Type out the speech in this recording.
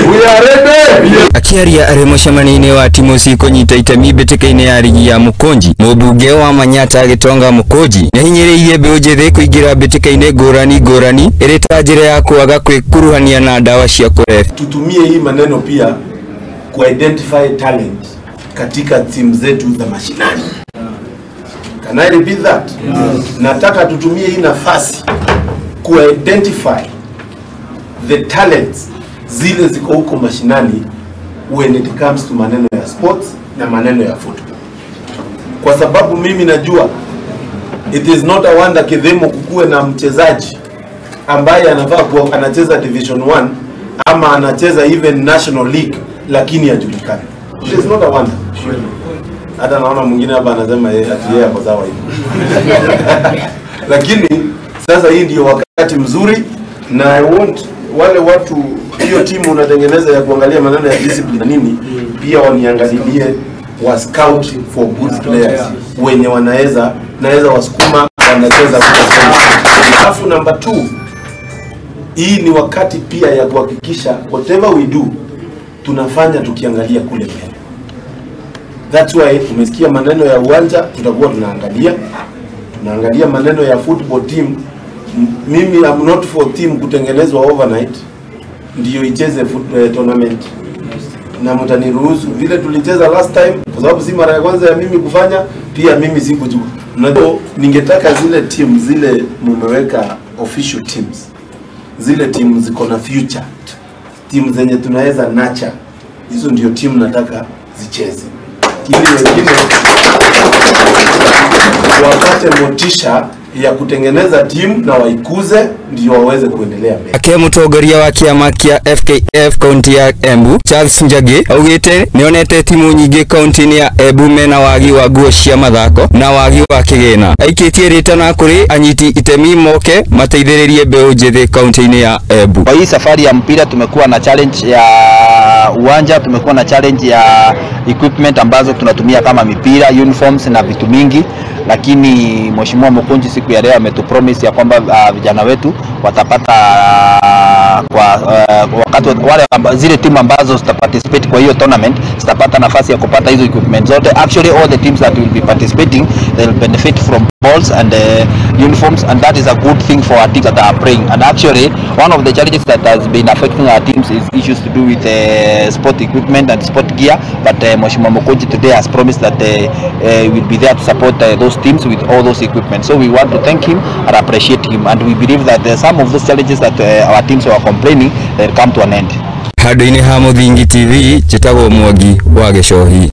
We are ready. Akiari ari mucemani-ini wa timu cikunyita itemi mbitika-ina ya Ligi ya Mukunji. Mũmbunge wa Manyata Gitonga Mukunji niahinyiririe Mbeu njithi kuingira mbitika-ina ngurani iri ta njira ya kwaga kuingiria na dawa cia kulevya. Tutumie hii maneno pia ku-identify talent katika timu zetu za mashinani. Can I repeat that? Yes. Nataka tutumie hii nafasi ku-identify the talents zile ziko huko mashinani when it comes to maneno ya sports na maneno ya football. Kwa sababu mimi najua it is not a wonder Kidhemo kukue na mchezaji ambaye anafaa kuwa anacheza Division 1 ama anacheza even National League lakini hajulikani. It is not a wonder. Hata naona mwingine hapa anasema ati yeye hapo sawa hivi. Lakini sasa hii ndio wakati mzuri na I want wale watu hiyo timu unatengeneza ya kuangalia maneno ya discipline nini pia waniangalilie wa scout for good players wenye naweza wasukuma wanacheza kwa. Alafu number 2, hii ni wakati pia ya kuhakikisha whatever we do tunafanya tukiangalia kule mbele. That's why umesikia maneno ya uwanja tutakuwa tunaangalia maneno ya football team. Mimi am not for team kutengenezwa overnight ndio icheze football tournament. Na mtaniruhusu vile tulicheza last time kwa sababu si mara ya kwanza ya mimi kufanya, pia mimi sikujua. Unajua ningetaka zile team zile mumeweka official teams. Zile team ziko na future. Team zenye tunaweza nurture. Hizo ndio team nataka zicheze. Ili wengine wapate motisha ya kutengeneza timu na waikuze ndio waweze kuendelea mbele. Ake mutongoria wa kiama kia FKF kaunti ya Mbeu Charles Njagi augite nionete timu nyingi kaunti ya Mbeu mena wagi wa nguo cia mathako na wagi wa kigina. Aikitie ritana kuri anyiti itemi moke mateithiririe Mbeu njithi kaunti ya Mbeu. Kwa hii safari ya mpira tumekuwa na challenge ya uwanja, tumekuwa na challenge ya equipment ambazo tunatumia kama mipira, uniforms na vitu mingi, lakini Mheshimiwa Mukunji siku ya leo ametupromise ya kwamba vijana wetu watapata wakati wale zile timu ambazo zitaparticipate kwa hiyo tournament zitapata nafasi ya kupata hizo equipment zote. Actually all the teams that will be participating they will benefit from balls and uniforms, and that is a good thing for our teams that are playing. And actually one of the challenges that has been affecting our teams is issues to do with sport equipment and sport gear, but Mheshimiwa Mukunji today has promised that will be there to support those teams with all those equipment. So we want to thank him and appreciate him, and we believe that some of those challenges that our teams were complaining will come to an end. Handũ-inĩ ha Muthingi TV, njĩtagwo Mwangi wa Gĩcohi.